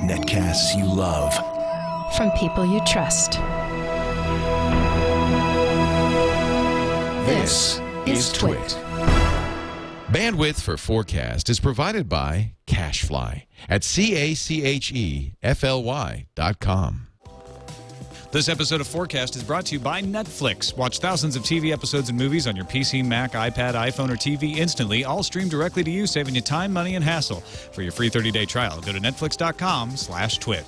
Netcasts you love. From people you trust. This is Twit. Bandwidth for FourCast is provided by Cachefly at CACHEFLY.com. This episode of FourCast is brought to you by Netflix. Watch thousands of TV episodes and movies on your PC, Mac, iPad, iPhone, or TV instantly, all streamed directly to you, saving you time, money, and hassle. For your free 30-day trial, go to netflix.com/twit.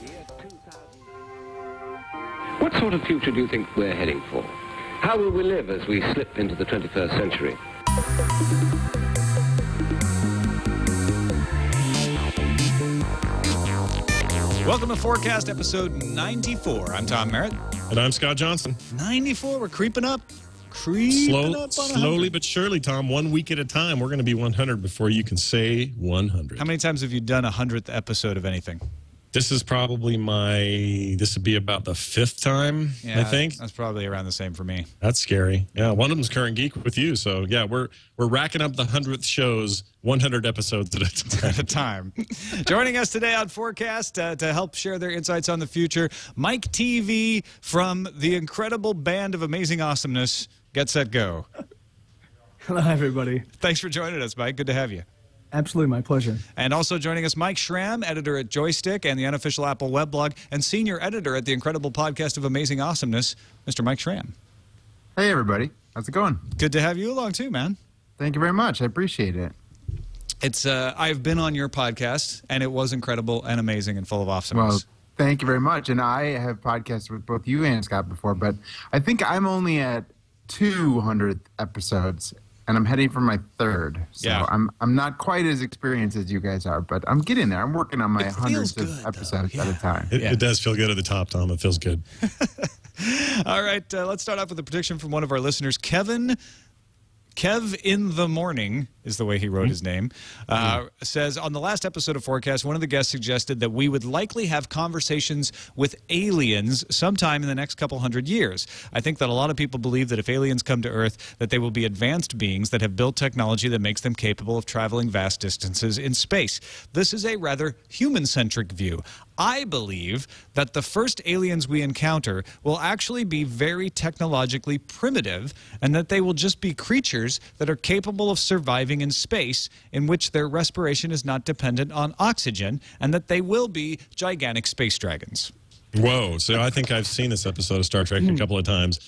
What sort of future do you think we're heading for? How will we live as we slip into the 21st century? Welcome to FourCast episode 94. I'm Tom Merritt. And I'm Scott Johnson. 94, we're creeping up. Creeping up on 100. Slowly but surely, Tom, 1 week at a time. We're going to be 100 before you can say 100. How many times have you done a 100th episode of anything? This is probably this would be about the 5th time, I think. That's probably around the same for me. That's scary. Yeah, one of them's Current Geek with you. So, yeah, we're racking up the 100th shows, 100 episodes at a time. At a time. Joining us today on FourCast to help share their insights on the future, Mike TV from the incredible band of amazing awesomeness, Get Set Go. Hello, everybody. Thanks for joining us, Mike. Good to have you. Absolutely, my pleasure. And also joining us, Mike Schramm, editor at Joystick and the unofficial Apple weblog, and senior editor at the incredible podcast of Amazing Awesomeness, Mr. Mike Schramm. Hey, everybody. How's it going? Good to have you along, too, man. Thank you very much. I appreciate it. It's I've been on your podcast, and it was incredible and amazing and full of awesomeness. Well, thank you very much. And I have podcasted with both you and Scott before, but I think I'm only at 200 episodes. And I'm heading for my 3rd, so yeah. I'm not quite as experienced as you guys are, but I'm getting there. I'm working on my hundreds of episodes at a time. It does feel good at the top, Tom. It feels good. All right, let's start off with a prediction from one of our listeners, Kev in the Morning is the way he wrote his name, says, on the last episode of FourCast, one of the guests suggested that we would likely have conversations with aliens sometime in the next couple hundred years. I think that a lot of people believe that if aliens come to Earth, that they will be advanced beings that have built technology that makes them capable of traveling vast distances in space. This is a rather human-centric view. I believe that the first aliens we encounter will actually be very technologically primitive, and that they will just be creatures that are capable of surviving in space, in which their respiration is not dependent on oxygen, and that they will be gigantic space dragons. Whoa. So I think I've seen this episode of Star Trek a couple of times.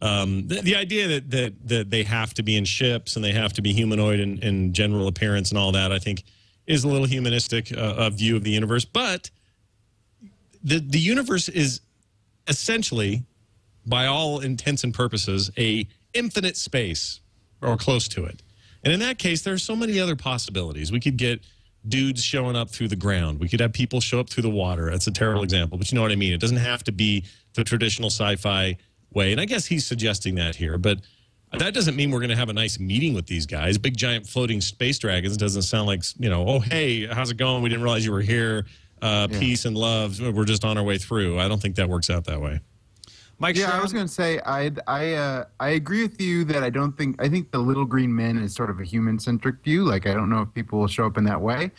The idea that they have to be in ships and they have to be humanoid in general appearance and all that, I think, is a little humanistic view of the universe. But the universe is essentially, by all intents and purposes, a infinite space, or close to it. And in that case, there are so many other possibilities. We could get dudes showing up through the ground. We could have people show up through the water. That's a terrible example, but you know what I mean. It doesn't have to be the traditional sci-fi way. And I guess he's suggesting that here, but that doesn't mean we're going to have a nice meeting with these guys. Big, giant floating space dragons doesn't sound like, you know, oh, hey, how's it going? We didn't realize you were here. Peace and love. We're just on our way through. I don't think that works out that way. Mike, yeah, I was going to say I agree with you that I think the little green men is sort of a human-centric view. Like, I don't know if people will show up in that way.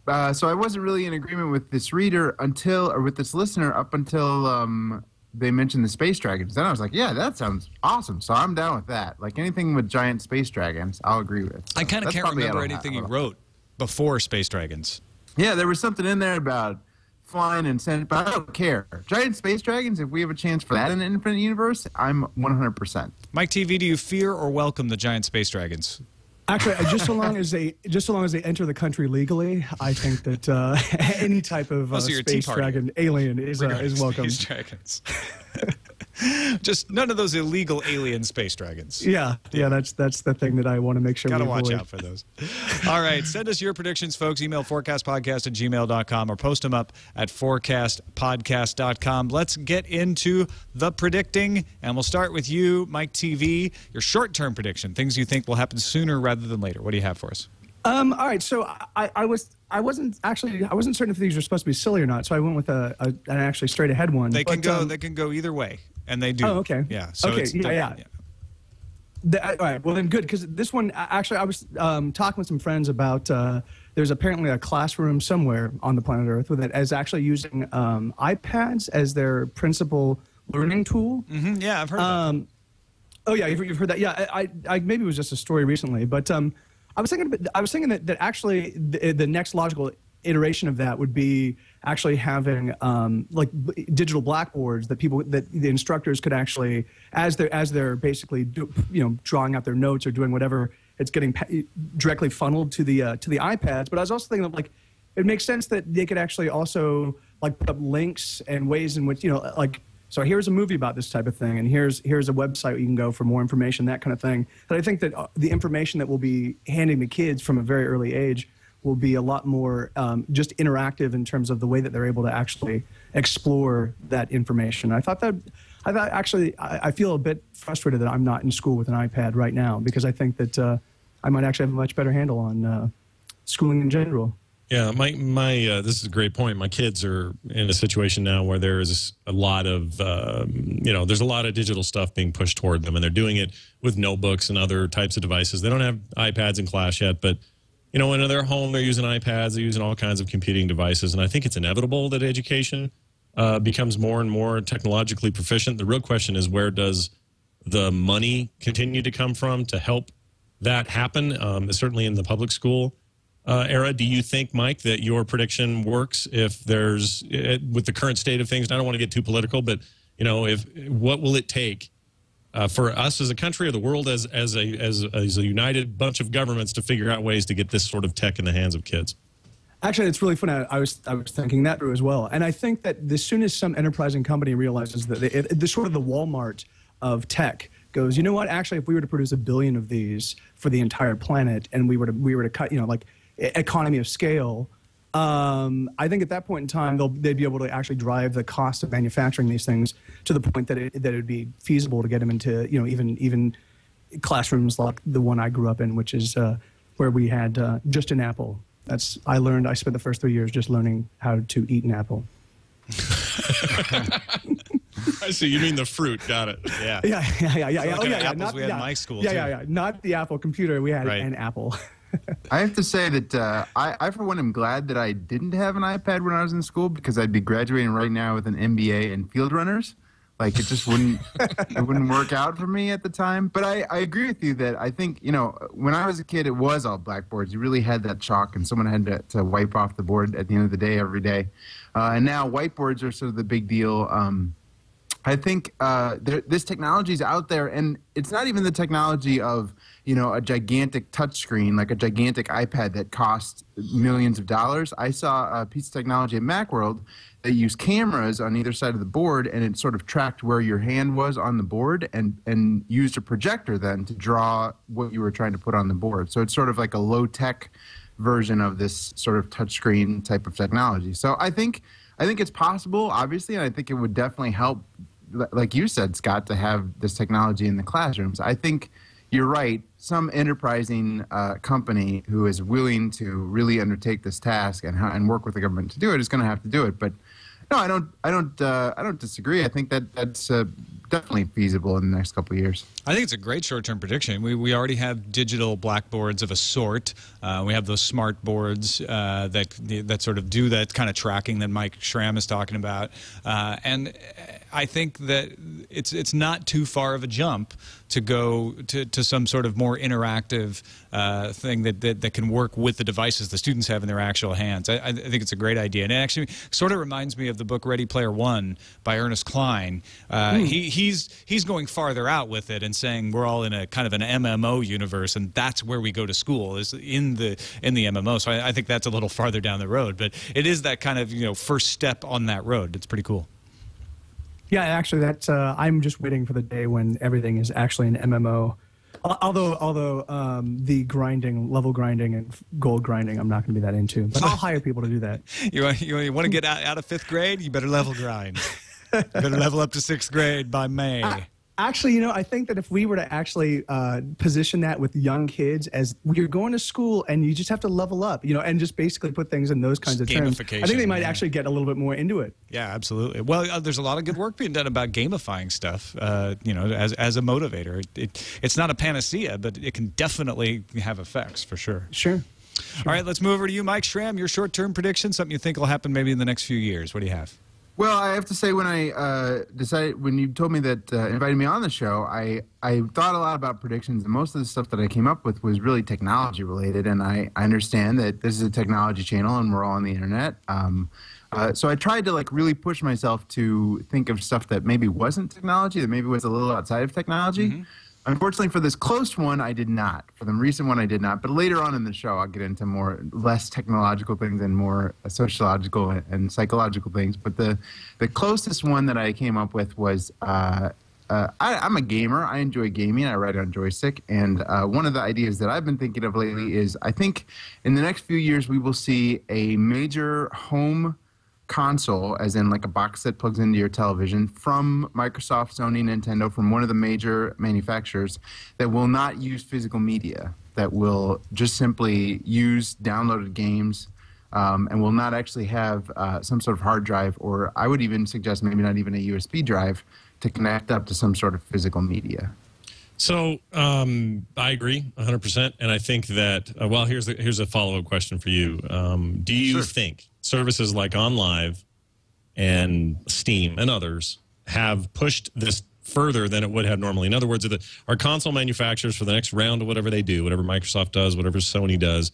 So I wasn't really in agreement with this reader with this listener up until they mentioned the space dragons. Then I was like, yeah, that sounds awesome. So I'm down with that. Like, anything with giant space dragons, I'll agree with. So I kind of can't remember anything he wrote before space dragons. Yeah, there was something in there about flying and sending, but I don't care. Giant space dragons, if we have a chance for that in the infinite universe, I'm 100%. Mike TV, do you fear or welcome the giant space dragons? Actually, just so long as they enter the country legally, I think that any type of space dragon alien is welcome. Space dragons. Just none of those illegal alien space dragons. Yeah, that's the thing that I want to make sure we avoid. Gotta watch out for those. All right, send us your predictions, folks. Email fourcastpodcast@gmail.com or post them up at fourcastpodcast.com. Let's get into the predicting, and we'll start with you, Mike TV. Your short-term prediction, things you think will happen sooner rather than later. What do you have for us? All right, so I wasn't certain if these were supposed to be silly or not, so I went with an actually straight ahead one. They can go either way, and they do. Oh, okay. Yeah. So okay. It's yeah. All right. Well, then good, because this one actually I was talking with some friends about there's apparently a classroom somewhere on the planet Earth that is actually using iPads as their principal learning tool. Mm-hmm. Yeah, I've heard of that. Oh yeah, you've heard that. Yeah, I maybe it was just a story recently, but I was thinking that actually the next logical iteration of that would be actually having like digital blackboards that the instructors could actually, as they're basically drawing out their notes or doing whatever, it's getting directly funneled to the iPads. But I was also thinking of, like, it makes sense that they could actually also like put up links and ways in which, like, so here's a movie about this type of thing, and here's a website where you can go for more information, that kind of thing. And I think that the information that we'll be handing to kids from a very early age will be a lot more just interactive in terms of the way that they're able to actually explore that information. I feel a bit frustrated that I'm not in school with an iPad right now, because I think that I might actually have a much better handle on schooling in general. Yeah, this is a great point. My kids are in a situation now where there is a lot of, there's a lot of digital stuff being pushed toward them, and they're doing it with notebooks and other types of devices. They don't have iPads in class yet, but when they're home, they're using iPads, they're using all kinds of computing devices, and I think it's inevitable that education becomes more and more technologically proficient. The real question is, where does the money continue to come from to help that happen? Certainly in the public school era. Do you think, Mike, that your prediction works if there's, with the current state of things, and I don't want to get too political, but what will it take for us as a country or the world as a united bunch of governments to figure out ways to get this sort of tech in the hands of kids? Actually, it's really funny. I was thinking that through as well. And I think that as soon as some enterprising company realizes that the sort of the Walmart of tech goes, you know what? Actually, if we were to produce 1 billion of these for the entire planet, and we were to cut, like economy of scale, I think at that point in time they'd be able to actually drive the cost of manufacturing these things to the point that it would be feasible to get them into even classrooms like the one I grew up in, which is where we had just an apple. I spent the first 3 years just learning how to eat an apple. I see. You mean the fruit. Got it. Yeah. Yeah. So apples we had in my school too. Yeah. Not the Apple computer. We had an apple. I have to say that I, for one, am glad that I didn't have an iPad when I was in school, because I'd be graduating right now with an MBA in field runners. Like, it just wouldn't work out for me at the time. But I agree with you that I think, when I was a kid, it was all blackboards. You really had that chalk, and someone had to wipe off the board at the end of the day every day. And now whiteboards are sort of the big deal. I think this technology is out there, and it's not even the technology of, a gigantic touchscreen, like a gigantic iPad that costs millions of dollars. I saw a piece of technology at Macworld that used cameras on either side of the board, and it sort of tracked where your hand was on the board and used a projector then to draw what you were trying to put on the board. So it's sort of like a low-tech version of this sort of touchscreen type of technology. So I think it's possible, obviously, and I think it would definitely help, like you said, Scott, to have this technology in the classrooms. I think you're right. Some enterprising company who is willing to really undertake this task and work with the government to do it is going to have to do it. But no, I don't disagree. I think that's definitely feasible in the next couple of years. I think it's a great short-term prediction. We already have digital blackboards of a sort. We have those smart boards that sort of do that kind of tracking that Mike Schramm is talking about. And I think that it's not too far of a jump to go to some sort of more interactive thing that can work with the devices the students have in their actual hands. I think it's a great idea. And it actually sort of reminds me of the book Ready Player One by Ernest Cline. He's going farther out with it and saying we're all in a kind of an MMO universe, and that's where we go to school, is in the MMO. So I think that's a little farther down the road, but it is that kind of first step on that road. It's pretty cool. Yeah, actually, that's I'm just waiting for the day when everything is actually an MMO. Although the level grinding and gold grinding, I'm not going to be that into. But I'll hire people to do that. You want to get out of 5th grade? You better level grind. You better level up to 6th grade by May. Actually, I think that if we were to actually position that with young kids as you're going to school and you just have to level up, and just basically put things in those kinds of terms, I think they might actually get a little bit more into it. Yeah, absolutely. Well, there's a lot of good work being done about gamifying stuff, as a motivator. It's not a panacea, but it can definitely have effects for sure. Sure. All right, let's move over to you, Mike Schramm. Your short-term prediction, something you think will happen maybe in the next few years. What do you have? Well, I have to say, when I when you told me that invited me on the show, I thought a lot about predictions, and most of the stuff that I came up with was really technology related. And I understand that this is a technology channel, and we're all on the internet. So I tried to really push myself to think of stuff that maybe wasn't technology, that maybe was a little outside of technology. Mm-hmm. Unfortunately, for this close one, I did not. For the recent one, I did not. But later on in the show, I'll get into less technological things and more sociological and psychological things. But the closest one that I came up with was I'm a gamer. I enjoy gaming. I write on joystick. And one of the ideas that I've been thinking of lately is I think in the next few years we will see a major home console, as in a box that plugs into your television, from Microsoft, Sony, Nintendo, from one of the major manufacturers, that will not use physical media, that will just simply use downloaded games, and will not actually have some sort of hard drive, or I would even suggest maybe not even a USB drive, to connect up to some sort of physical media. So I agree 100%, and I think that well, here's a follow-up question for you. Do you think services like OnLive and Steam and others have pushed this further than it would have normally? In other words, are console manufacturers, for the next round of whatever they do, whatever Microsoft does, whatever Sony does,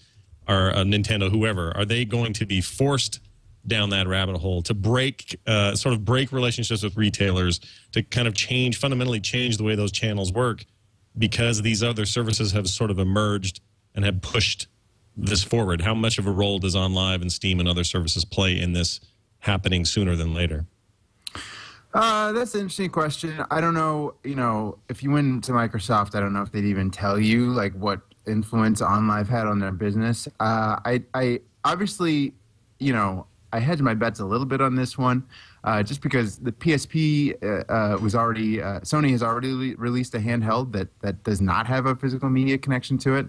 or Nintendo, whoever, are they going to be forced down that rabbit hole to break relationships with retailers, to kind of fundamentally change the way those channels work, because these other services have sort of emerged and have pushed this forward? How much of a role does OnLive and Steam and other services play in this happening sooner than later? That's an interesting question. I don't know, if you went to Microsoft, I don't know if they'd even tell you what influence OnLive had on their business. I obviously, I hedged my bets a little bit on this one, just because the PSP was already, Sony has already released a handheld that does not have a physical media connection to it.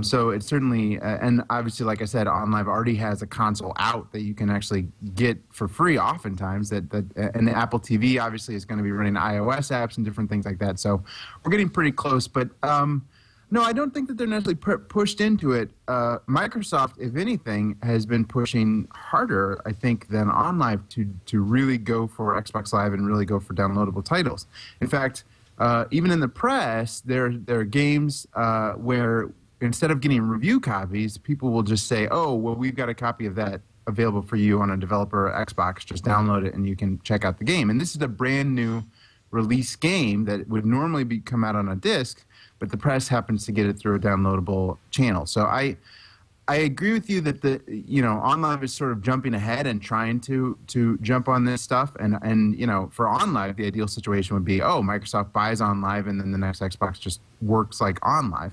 So it's certainly, and obviously, like I said, OnLive already has a console out that you can actually get for free oftentimes, and the Apple TV obviously is going to be running iOS apps and different things like that. So we're getting pretty close, but no, I don't think that they're necessarily pushed into it. Microsoft, if anything, has been pushing harder, I think, than OnLive to really go for Xbox Live and really go for downloadable titles. In fact, even in the press, there are games where instead of getting review copies, people will just say, "Oh, well, we've got a copy of that available for you on a developer Xbox. Just download it and you can check out the game." And this is a brand new release game that would normally come out on a disc, but the press happens to get it through a downloadable channel. So I agree with you that OnLive is sort of jumping ahead and trying to jump on this stuff. And for OnLive, the ideal situation would be, Microsoft buys OnLive and then the next Xbox just works like OnLive.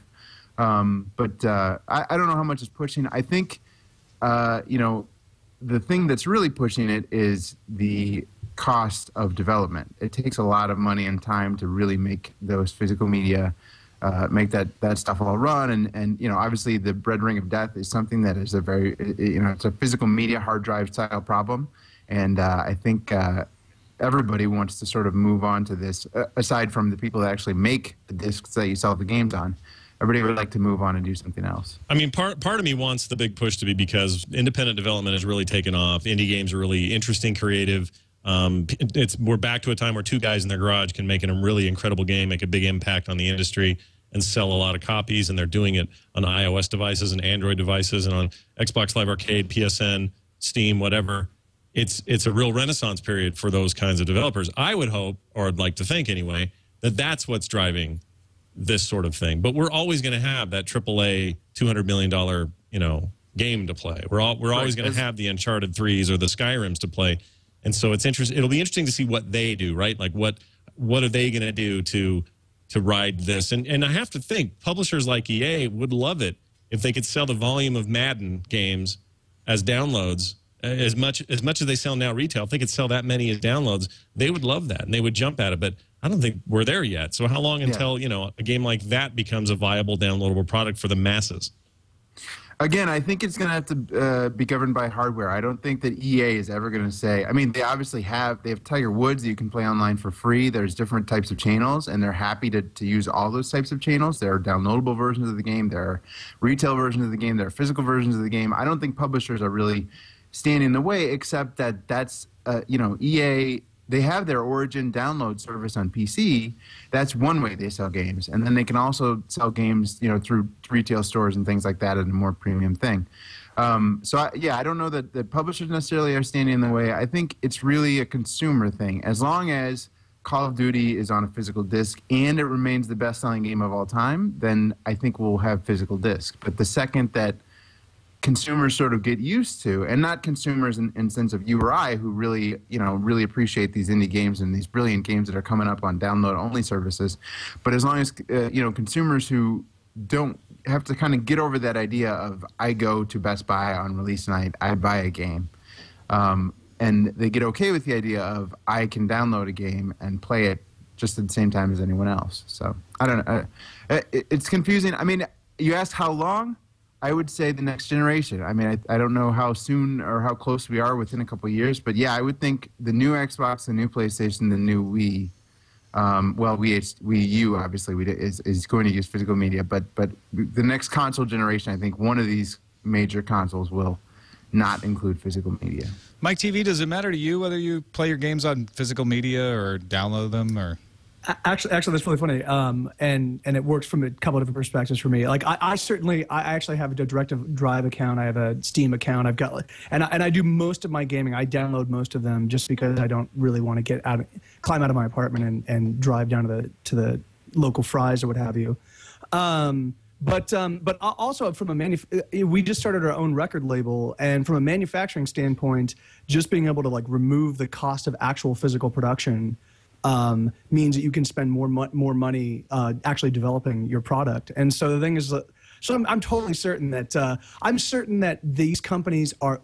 But I don't know how much it's pushing. I think, the thing that's really pushing it is the cost of development. It takes a lot of money and time to really make those physical media, make that stuff all run. And obviously the bread ring of death is something that is a very, it's a physical media hard drive style problem. And I think everybody wants to sort of move on to this, aside from the people that actually make the discs that you sell the games on. Everybody would like to move on and do something else. I mean, part of me wants the big push to be, because independent development has really taken off. Indie games are really interesting, creative. We're back to a time where two guys in their garage can make a really incredible game, make a big impact on the industry, and sell a lot of copies. And they're doing it on iOS devices and Android devices and on Xbox Live Arcade, PSN, Steam, whatever. It's a real renaissance period for those kinds of developers. I would hope, or I'd like to think anyway, that that's what's driving this sort of thing. But we're always going to have that AAA $200 million, game to play. We're always going to have the Uncharted 3s or the Skyrims to play. And so it'll be interesting to see what they do, right? Like what are they going to do to ride this? And I have to think publishers like EA would love it if they could sell the volume of Madden games as downloads as much as they sell now retail. If they could sell that many as downloads, they would love that and they would jump at it. But I don't think we're there yet. So how long until a game like that becomes a viable downloadable product for the masses? Again, I think it's going to have to be governed by hardware. I don't think that EA is ever going to say. I mean, they obviously have Tiger Woods that you can play online for free. There's different types of channels, and they're happy to use all those types of channels. There are downloadable versions of the game. There are retail versions of the game. There are physical versions of the game. I don't think publishers are really standing in the way, except that that's EA. They have their Origin download service on PC. That's one way they sell games. And then they can also sell games, through retail stores and things like that at a more premium thing. I don't know that the publishers necessarily are standing in the way. I think it's really a consumer thing. As long as Call of Duty is on a physical disc and it remains the best-selling game of all time, then I think we'll have physical discs. But the second that consumers sort of get used to, and not consumers in sense of you or I, who really appreciate these indie games and these brilliant games that are coming up on download-only services, but as long as consumers who don't have to kind of get over that idea of I go to Best Buy on release night, I buy a game, and they get okay with the idea of I can download a game and play it just at the same time as anyone else. So I don't know. It's confusing. I mean, you asked how long? I would say the next generation. I mean, I don't know how soon or how close we are within a couple of years, but yeah, I would think the new Xbox, the new PlayStation, the new Wii, Wii U obviously is going to use physical media, but the next console generation, I think one of these major consoles will not include physical media. Mike TV, does it matter to you whether you play your games on physical media or download them or? Actually, that's really funny, and it works from a couple of different perspectives for me. Like, I actually have a Directive Drive account. I have a Steam account. I've got, and I do most of my gaming. I download most of them just because I don't really want to climb out of my apartment and drive down to the local Fry's or what have you. But also from we just started our own record label, and from a manufacturing standpoint, just being able to remove the cost of actual physical production means that you can spend more money actually developing your product. And so the thing is, I'm totally certain that these companies are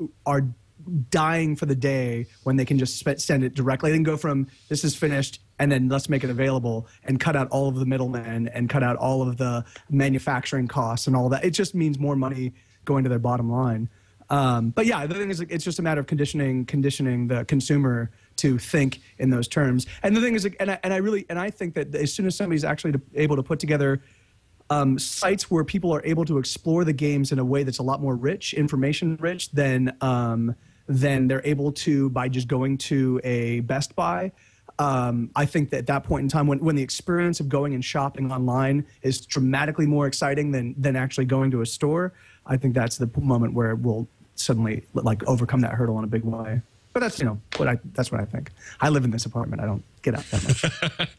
dying for the day when they can just send it directly. They can go from this is finished and then let's make it available and cut out all of the middlemen and cut out all of the manufacturing costs and all that. It just means more money going to their bottom line. But yeah, the thing is, it's just a matter of conditioning the consumer to think in those terms. And the thing is, I think that as soon as somebody's actually able to put together sites where people are able to explore the games in a way that's a lot more information rich than they're able to by just going to a Best Buy. I think that at that point in time, when the experience of going and shopping online is dramatically more exciting than actually going to a store, I think that's the moment where we'll suddenly overcome that hurdle in a big way. But that's that's what I think. I live in this apartment. I don't get out that much.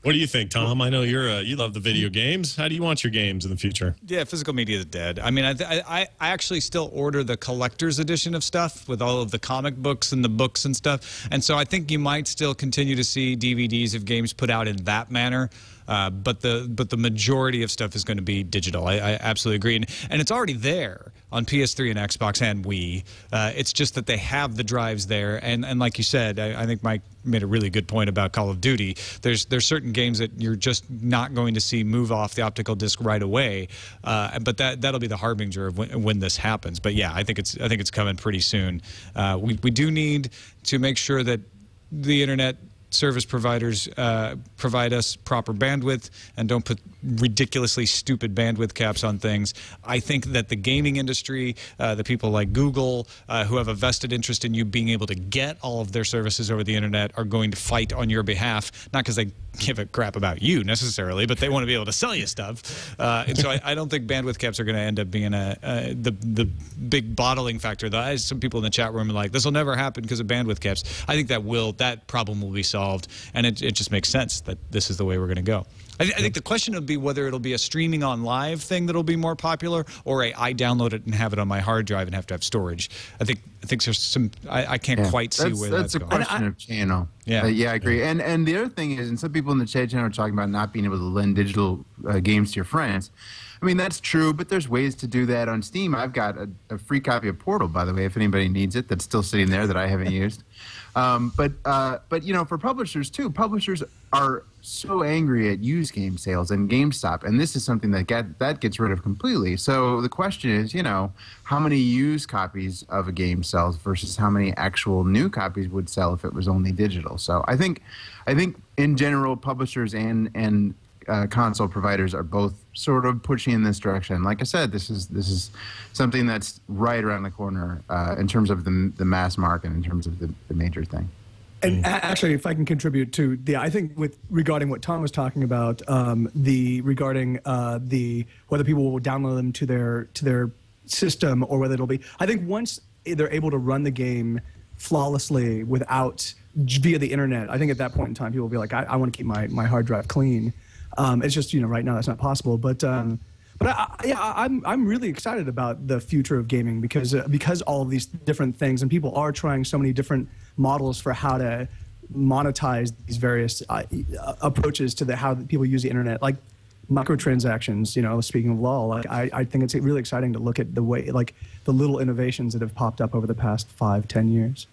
What do you think, Tom? I know you love the video games. How do you want your games in the future? Yeah, physical media is dead. I mean, I actually still order the collector's edition of stuff with all of the comic books and the books and stuff. And so I think you might still continue to see DVDs of games put out in that manner. But the majority of stuff is going to be digital. I absolutely agree. And it's already there on PS3 and Xbox and Wii. It's just that they have the drives there. And like you said, I think Mike made a really good point about Call of Duty. There's certain games that you're just not going to see move off the optical disc right away. But that'll be the harbinger of when this happens. But yeah, I think it's coming pretty soon. We do need to make sure that the internet service providers provide us proper bandwidth and don't put ridiculously stupid bandwidth caps on things. I think that the gaming industry, the people like Google, who have a vested interest in you being able to get all of their services over the internet, are going to fight on your behalf, not because they give a crap about you necessarily, but they want to be able to sell you stuff. And so I don't think bandwidth caps are going to end up being the big bottling factor. Some people in the chat room are like, this will never happen because of bandwidth caps. I think that problem will be solved, and it just makes sense that this is the way we're going to go. I think the question would be whether it'll be a streaming on live thing that'll be more popular, or I download it and have it on my hard drive and have to have storage. I think there's some I can't quite see where that's going. That's a question of channel. Yeah, I agree. And the other thing is, and some people in the chat channel are talking about not being able to lend digital games to your friends. I mean, that's true, but there's ways to do that on Steam. I've got a free copy of Portal, by the way, if anybody needs it, that's still sitting there that I haven't used. But for publishers too, publishers are so angry at used game sales and GameStop, and this is something that gets rid of completely. So the question is, how many used copies of a game sells versus how many actual new copies would sell if it was only digital. So I think in general, publishers and console providers are both sort of pushing in this direction. Like I said, this is something that's right around the corner in terms of the mass market, in terms of the major thing. And actually, if I can contribute to I think regarding what Tom was talking about, regarding whether people will download them to their system or whether it'll be, I think once they're able to run the game flawlessly via the internet, I think at that point in time people will be like, I want to keep my hard drive clean. It's just right now that's not possible, but I'm really excited about the future of gaming because all of these different things, and people are trying so many different models for how to monetize these various approaches to how people use the internet, like microtransactions. Speaking of LOL, I think it's really exciting to look at the way, the little innovations that have popped up over the past 5-10 years.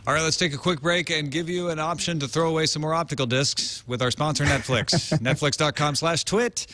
All right, let's take a quick break and give you an option to throw away some more optical discs with our sponsor, Netflix. Netflix.com/twit.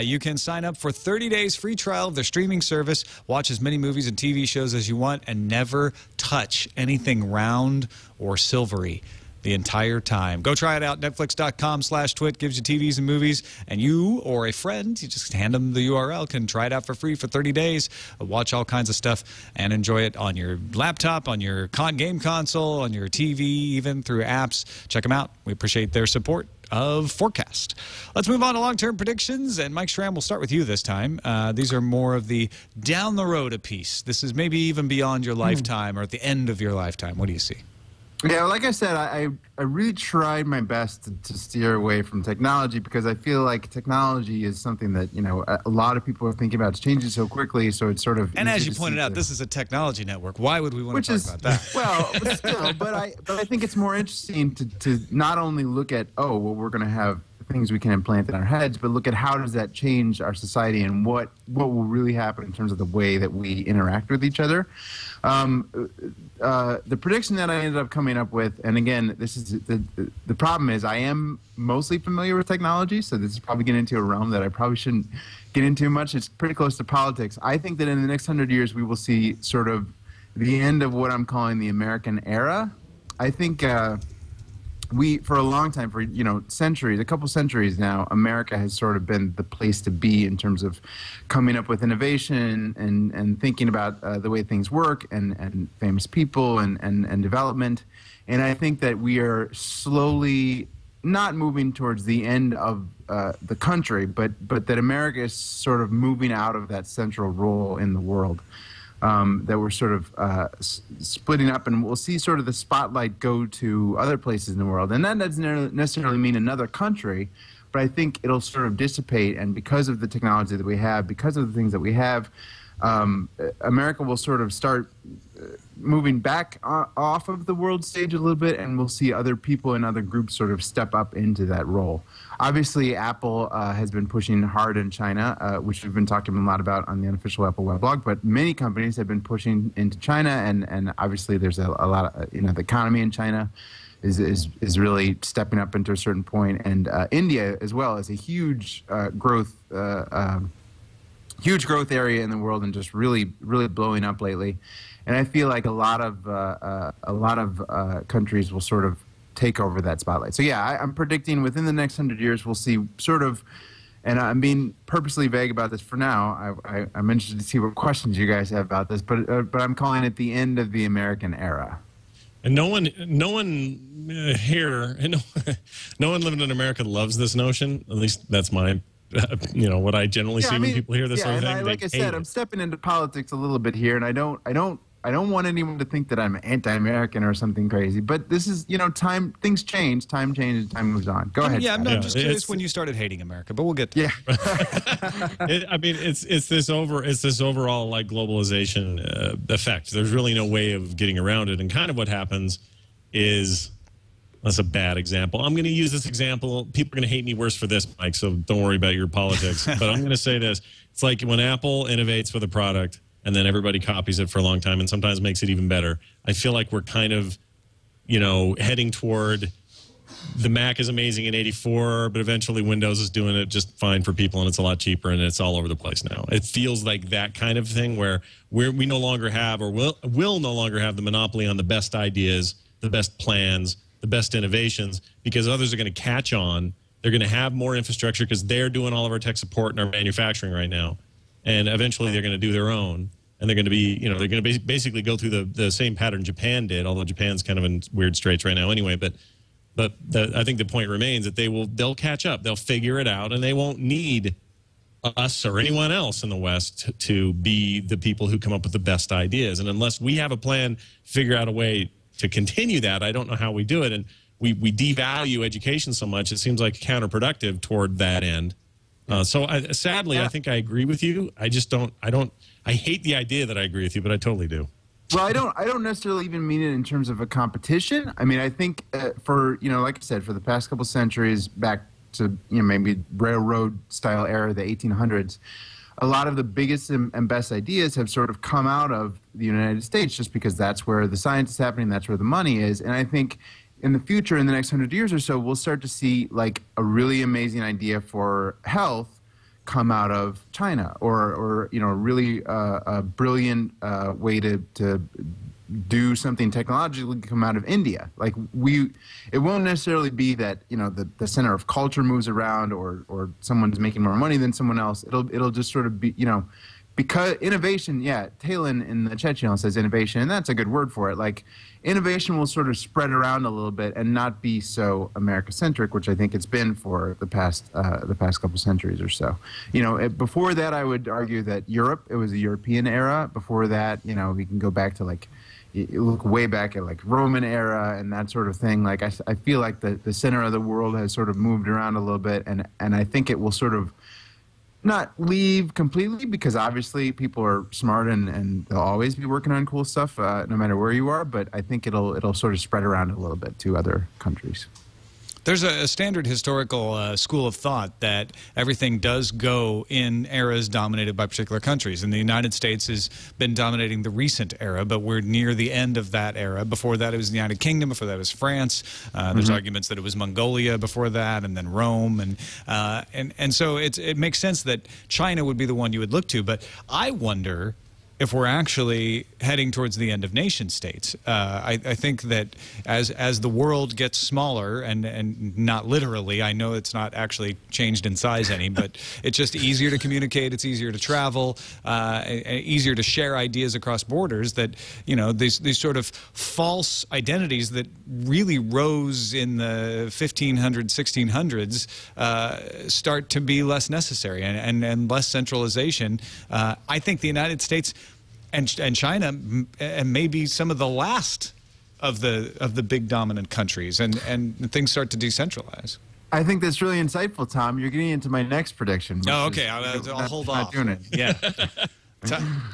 You can sign up for 30 days free trial of their streaming service, watch as many movies and TV shows as you want, and never touch anything round or silvery the entire time. Go try it out. Netflix.com/twit gives you TVs and movies, and you or a friend, you just hand them the URL, can try it out for free for 30 days, watch all kinds of stuff, and enjoy it on your laptop, on your game console, on your TV, even through apps. Check them out. We appreciate their support of FourCast. Let's move on to long-term predictions, and Mike Schramm, we'll start with you this time. These are more of the down-the-road a piece. This is maybe even beyond your lifetime or at the end of your lifetime. What do you see? Yeah, like I said, I really tried my best to steer away from technology because I feel like technology is something that, a lot of people are thinking about. It's changing so quickly, so it's sort of... And as you pointed out, this is a technology network. Why would we want to talk about that? Well, still, but I think it's more interesting to not only look at, we're going to have things we can implant in our heads, but look at how does that change our society and what will really happen in terms of the way that we interact with each other. The prediction that I ended up coming up with, and again, this is the problem is I am mostly familiar with technology, so this is probably getting into a realm that I probably shouldn't get into much. It's pretty close to politics. I think that in the next 100 years, we will see sort of the end of what I'm calling the American era. I think for a long time, for centuries, a couple centuries now, America has sort of been the place to be in terms of coming up with innovation and thinking about the way things work and famous people and development. And I think that we are slowly not moving towards the end of the country, but that America is sort of moving out of that central role in the world. That we're sort of splitting up, and we'll see sort of the spotlight go to other places in the world. And that doesn't necessarily mean another country, but I think it'll sort of dissipate, and because of the technology that we have, because of the things that we have, America will sort of start moving back off of the world stage a little bit, and we'll see other people and other groups sort of step up into that role. Obviously, Apple has been pushing hard in China, which we've been talking a lot about on the unofficial Apple weblog, but many companies have been pushing into China, and obviously there's a lot of, the economy in China is really stepping up into a certain point, and India as well is a huge growth area in the world and just really blowing up lately. And I feel like a lot of countries will sort of take over that spotlight. So yeah, I'm predicting within the next 100 years we'll see sort of, and I'm being purposely vague about this for now. I'm interested to see what questions you guys have about this, but I'm calling it the end of the American era. And no one here, no one living in America loves this notion. At least that's my, what I generally see when people hear this sort of thing. Like I said, I'm stepping into politics a little bit here, and I don't want anyone to think that I'm anti-American or something crazy. But this is, time, things change, time changes, time moves on. Go ahead. Yeah, I'm just curious when you started hating America, but we'll get to it's this overall like globalization effect. There's really no way of getting around it. And kind of what happens is, that's a bad example. I'm going to use this example. People are going to hate me worse for this, Mike, so don't worry about your politics. But I'm going to say this. It's like when Apple innovates with a product and then everybody copies it for a long time and sometimes makes it even better. I feel like we're kind of, heading toward the Mac is amazing in '84, but eventually Windows is doing it just fine for people, and it's a lot cheaper, and it's all over the place now. It feels like that kind of thing where we no longer have, or will no longer have, the monopoly on the best ideas, the best plans, the best innovations, because others are going to catch on. They're going to have more infrastructure because they're doing all of our tech support and our manufacturing right now, and eventually they're going to do their own. And they're going to be, they're going to basically go through the same pattern Japan did, although Japan's kind of in weird straits right now anyway. But I think the point remains that they'll catch up. They'll figure it out, and they won't need us or anyone else in the West to be the people who come up with the best ideas. And unless we have a plan, figure out a way to continue that, I don't know how we do it. And we devalue education so much, it seems like counterproductive toward that end. Sadly, I think I agree with you. I hate the idea that I agree with you, but I totally do. Well, I don't necessarily even mean it in terms of a competition. I mean, I think like I said, for the past couple centuries, back to maybe railroad style era, the 1800s, a lot of the biggest and best ideas have sort of come out of the United States, just because that's where the science is happening, that's where the money is. And I think in the future, in the next 100 years or so, we'll start to see like a really amazing idea for health come out of China, or really a brilliant way to do something technologically come out of India. Like it won't necessarily be that the center of culture moves around, or someone's making more money than someone else. It'll just sort of be because innovation. Yeah, Talon in the chat channel says innovation, and that's a good word for it. Like innovation will sort of spread around a little bit and not be so America-centric, which I think it's been for the past couple centuries or so. Before that, I would argue that it was a European era. Before that, we can go back to like, you look way back at like Roman era and that sort of thing. Like I feel like the center of the world has sort of moved around a little bit, and I think it will sort of not leave completely, because obviously people are smart and they'll always be working on cool stuff no matter where you are. But I think it'll sort of spread around a little bit to other countries. There's a standard historical school of thought that everything does go in eras dominated by particular countries. And the United States has been dominating the recent era, but we're near the end of that era. Before that, it was the United Kingdom. Before that, it was France. There's arguments that it was Mongolia before that, and then Rome. And so it makes sense that China would be the one you would look to. But I wonder if we're actually heading towards the end of nation states. I think that as the world gets smaller, and not literally, I know it's not actually changed in size any, but it's just easier to communicate, it's easier to travel, easier to share ideas across borders, that these sort of false identities that really rose in the 1500s, 1600s start to be less necessary, and less centralization. I think the United States and China and maybe some of the last of the big dominant countries, and things start to decentralize. I think that's really insightful, Tom. You're getting into my next prediction. Oh, okay. I'll hold off. Doing it. Yeah.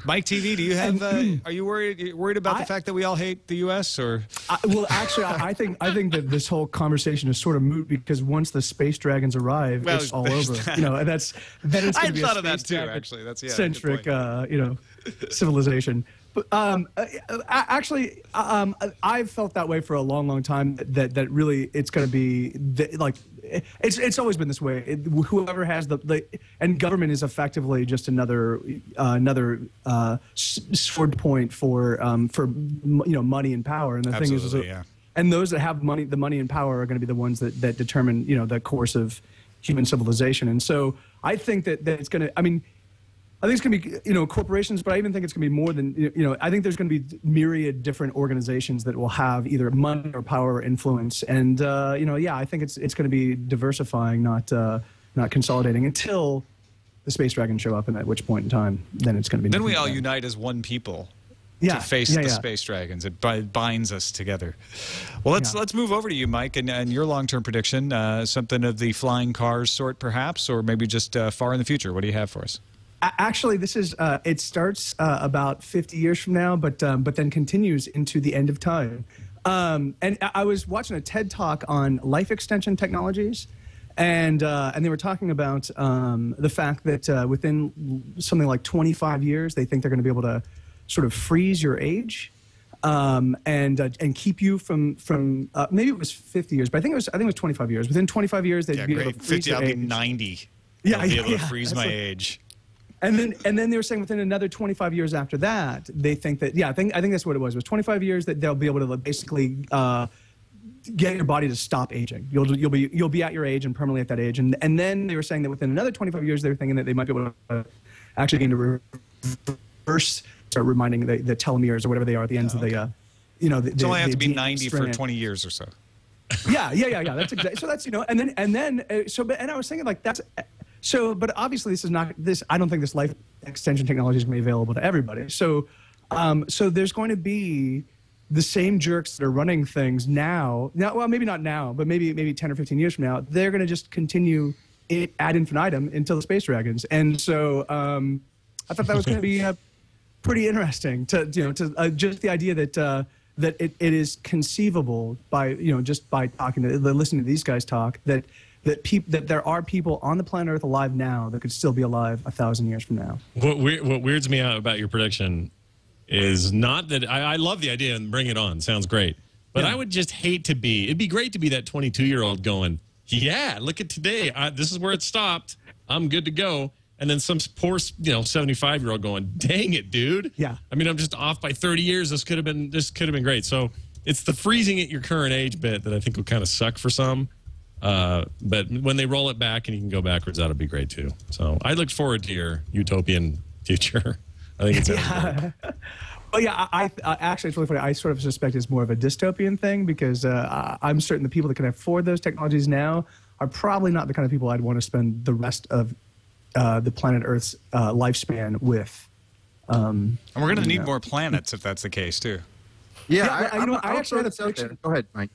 Mike TV, do you have? Are you worried about the fact that we all hate the U.S. or? Well, actually, I think that this whole conversation is sort of moot, because once the space dragons arrive, it's all over. Then it's going to be thought of that too. Actually, that's centric, civilization. But actually, I've felt that way for a long, long time. That really, it's going to be like. It's always been this way. Whoever has and government is effectively just another sword point for money and power. And the thing is, and those that have the money and power are going to be the ones that determine the course of human civilization. And so I think that it's going to. I think it's going to be corporations, but I even think it's going to be more than I think there's going to be myriad different organizations that will have either money or power or influence, and I think it's going to be diversifying, not consolidating, until the space dragons show up, and at which point in time then it's going to be. Then we all unite as one people. To face the space dragons. It binds us together. Well, let's move over to you, Mike, and your long-term prediction, something of the flying cars sort, perhaps, or maybe just far in the future. What do you have for us? Actually, this is it starts about 50 years from now, but then continues into the end of time. And I was watching a TED Talk on life extension technologies, and they were talking about the fact that within something like 25 years, they think they're going to be able to sort of freeze your age. and keep you from maybe it was 50 years, but I think it was 25 years. Within 25 years, they'd be able to freeze 50, your I'll be age. 90. Yeah, I'll be able to yeah, freeze my age. And then they were saying within another 25 years after that, they think that I think that's what it was. It was 25 years that they'll be able to basically get your body to stop aging. You'll be at your age and permanently at that age. And then they were saying that within another 25 years, they were thinking that they might be able to actually begin to reverse, start reminding the telomeres or whatever they are at the ends of the It's only have to be 90 for 20 years or so. Yeah. That's exactly. So that's and I was thinking like that's. So, but obviously this is not this. I don't think this life extension technology is going to be available to everybody. So, so there's going to be the same jerks that are running things now. Well, maybe not now, but maybe 10 or 15 years from now, they're going to just continue it ad infinitum until the space dragons. And so, I thought that was going to be pretty interesting to just the idea that that it is conceivable by just by listening to these guys talk that there are people on the planet Earth alive now that could still be alive 1,000 years from now. What weirds me out about your prediction is not that I love the idea and bring it on. Sounds great. But I would just hate to be, it'd be great to be that 22-year-old going, yeah, look at today. This is where it stopped. I'm good to go. And then some poor, 75-year-old going, dang it, dude. Yeah. I mean, I'm just off by 30 years. This could have been great. So it's the freezing at your current age bit that I think will kind of suck for some. But when they roll it back and you can go backwards, that'll be great too. So I look forward to your utopian future. I think it's Well, yeah, I actually, it's really funny. I sort of suspect it's more of a dystopian thing because I'm certain the people that can afford those technologies now are probably not the kind of people I'd want to spend the rest of the planet Earth's lifespan with. And we're going to need more planets if that's the case too. Yeah, I actually had a prediction. Go ahead, Mike.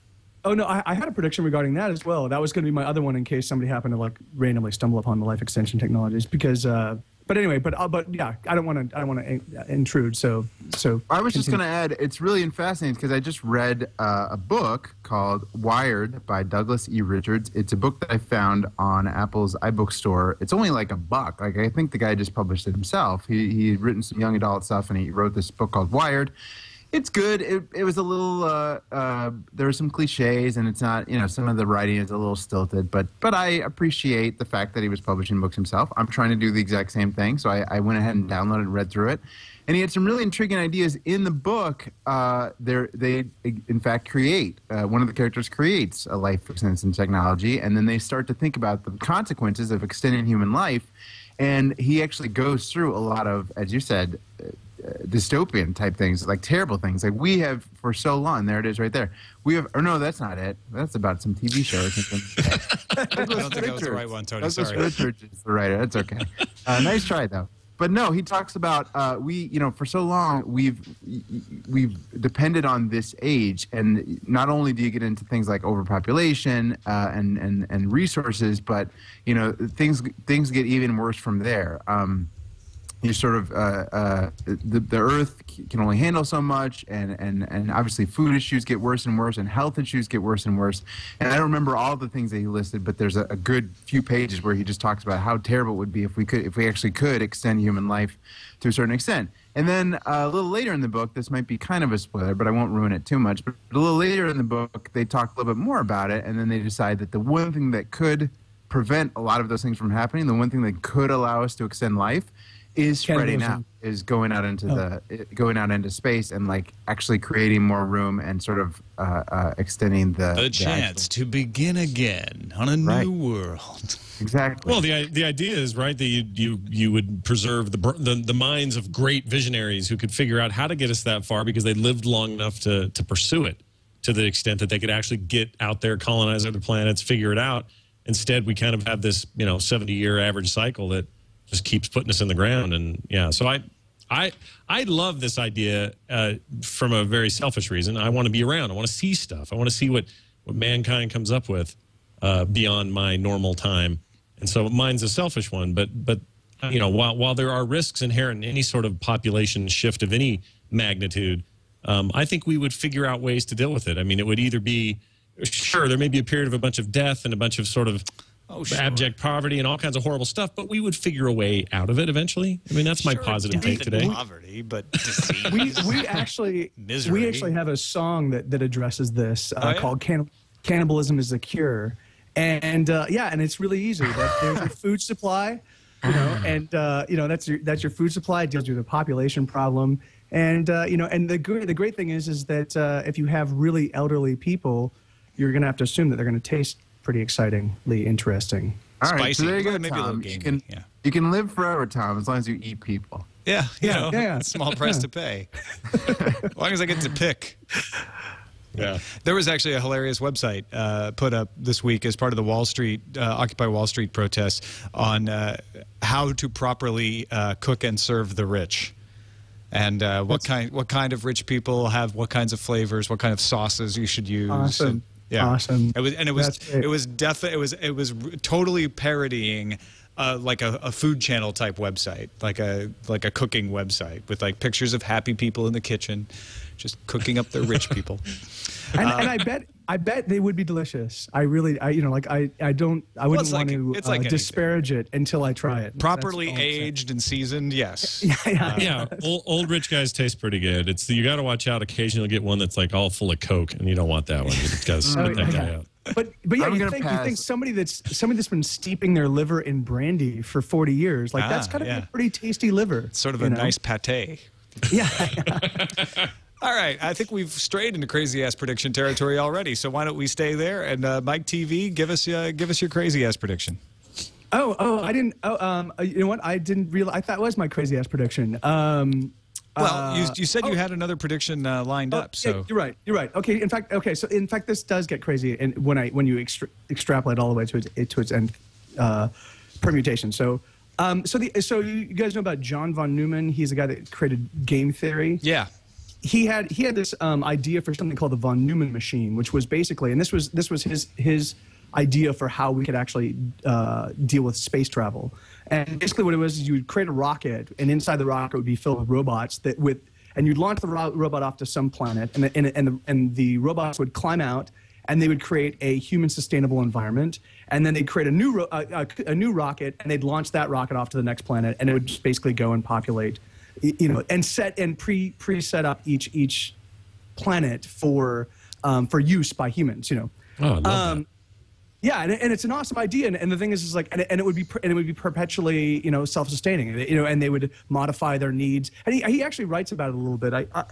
Oh, no, I had a prediction regarding that as well. That was going to be my other one in case somebody happened to randomly stumble upon the life extension technologies because, but anyway, but yeah, I don't want to intrude. So I was just going to add, it's really fascinating because I just read a book called Wired by Douglas E. Richards. It's a book that I found on Apple's iBook store. It's only like $1. Like I think the guy just published it himself. He had written some young adult stuff and he wrote this book called Wired. It's good. It was a little. There were some cliches, and it's not. Some of the writing is a little stilted. But I appreciate the fact that he was publishing books himself. I'm trying to do the exact same thing, so I went ahead and downloaded and read through it. And he had some really intriguing ideas in the book. They in fact create one of the characters creates a life extension technology, and then they start to think about the consequences of extending human life. And he actually goes through a lot of, as you said, dystopian type things, like terrible things. Like we have for so long, there it is right there. We have, or no, that's not it. That's about some TV show or something. I don't think that was the right one, Tony. Douglas Sorry. Richards is the writer. That's okay. Nice try though. But no, he talks about for so long we've depended on this age, and not only do you get into things like overpopulation and resources, but things get even worse from there. You sort of the Earth can only handle so much, and obviously food issues get worse and worse, and health issues get worse and worse. And I don't remember all the things that he listed, but there's a good few pages where he just talks about how terrible it would be if we actually could extend human life to a certain extent. And then a little later in the book, this might be kind of a spoiler, but I won't ruin it too much. But a little later in the book, they talk a little bit more about it, and then they decide that the one thing that could prevent a lot of those things from happening, the one thing that could allow us to extend life, is spreading out, is going out into space and actually creating more room and sort of extending the chance to begin again on a new world. Exactly. Well, the idea is right that you would preserve the minds of great visionaries who could figure out how to get us that far because they lived long enough to pursue it to the extent that they could actually get out there, colonize other planets, figure it out. Instead, we kind of have this 70-year average cycle that just keeps putting us in the ground. And so I love this idea from a very selfish reason. I want to be around. I want to see stuff. I want to see what mankind comes up with beyond my normal time. And so mine's a selfish one. But while there are risks inherent in any sort of population shift of any magnitude, I think we would figure out ways to deal with it. I mean, it would either be, sure, there may be a period of a bunch of death and a bunch of sort of abject poverty and all kinds of horrible stuff, but we would figure a way out of it eventually. I mean, that's my positive take today. Poverty, but disease. we actually misery. have a song that addresses this called "Cannibalism is a Cure," and and it's really easy. There's your food supply, and that's your food supply. It deals with the population problem, and and the great thing is that if you have really elderly people, you're going to have to assume that they're going to taste pretty excitingly interesting. All right, Spicy. so there you go, Maybe a little Tom. gamey. You can live forever, Tom, as long as you eat people. Yeah, small price to pay. As long as I get to pick. Yeah. There was actually a hilarious website put up this week as part of the Occupy Wall Street protests on how to properly cook and serve the rich. And what kind of rich people have what kinds of flavors, what kind of sauces you should use. Awesome. Awesome. It was totally parodying like a food channel type website, like a cooking website with like pictures of happy people in the kitchen, just cooking up their rich people. And I bet they would be delicious. I wouldn't want to disparage it until I try it. Properly aged and seasoned, yes. Old rich guys taste pretty good. You got to watch out. Occasionally, you'll get one that's like all full of Coke, and you don't want that one. You got to spit that guy out. But you think somebody that's been steeping their liver in brandy for 40 years, like that's kind of a pretty tasty liver. It's sort of a nice pate. Yeah. All right, I think we've strayed into crazy ass prediction territory already. So why don't we stay there? And Mike TV, give us your crazy ass prediction. I didn't. You know what? I didn't realize. I thought it was my crazy ass prediction. You said you had another prediction lined up. So yeah, you're right. Okay. In fact, this does get crazy, and when you extrapolate all the way to its end permutation. So you guys know about John von Neumann? He's the guy that created game theory. Yeah. He had this idea for something called the von Neumann machine, which was basically, and this was his idea for how we could actually deal with space travel. And basically, what it was is you would create a rocket, and inside the rocket would be filled with robots and you'd launch the robot off to some planet, and the robots would climb out, and they would create a human sustainable environment, and then they'd create a new rocket, and they'd launch that rocket off to the next planet, and it would just basically go and populate. And pre-set up each planet for use by humans. Oh, I love that. Yeah, and it's an awesome idea. And the thing is like, and it would be perpetually self-sustaining. And they would modify their needs. And he actually writes about it a little bit. I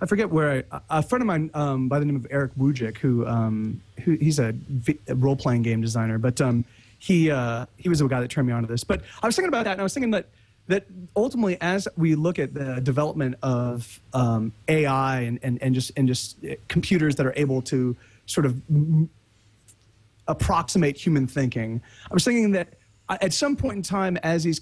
forget where a friend of mine by the name of Eric Wujcik, who he's a role-playing game designer, but he was the guy that turned me on to this. But I was thinking about that, and I was thinking that ultimately, as we look at the development of AI and just computers that are able to sort of approximate human thinking, I was thinking that at some point in time, as these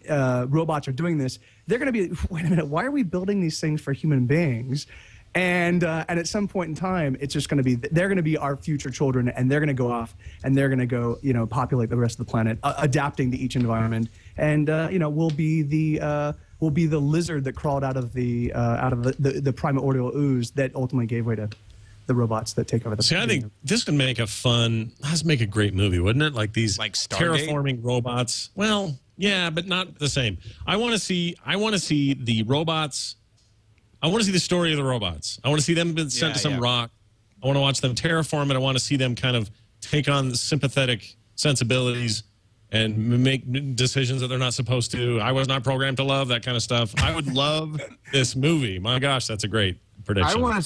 robots are doing this, they're going to be, wait a minute, why are we building these things for human beings? And at some point in time, it's just going to be, they're going to be our future children, and they're going to go off and they're going to go, populate the rest of the planet, adapting to each environment, and we'll be the lizard that crawled out of the primordial ooze that ultimately gave way to the robots that take over the. See, I think this could make a great movie, wouldn't it? Like these terraforming robots. Well, yeah, but not the same. I want to see the robots. I want to see the story of the robots. I want to see them being sent to some rock. I want to watch them terraform it. I want to see them kind of take on sympathetic sensibilities and make decisions that they're not supposed to. I was not programmed to love, that kind of stuff. I would love this movie. My gosh, that's a great prediction. I want to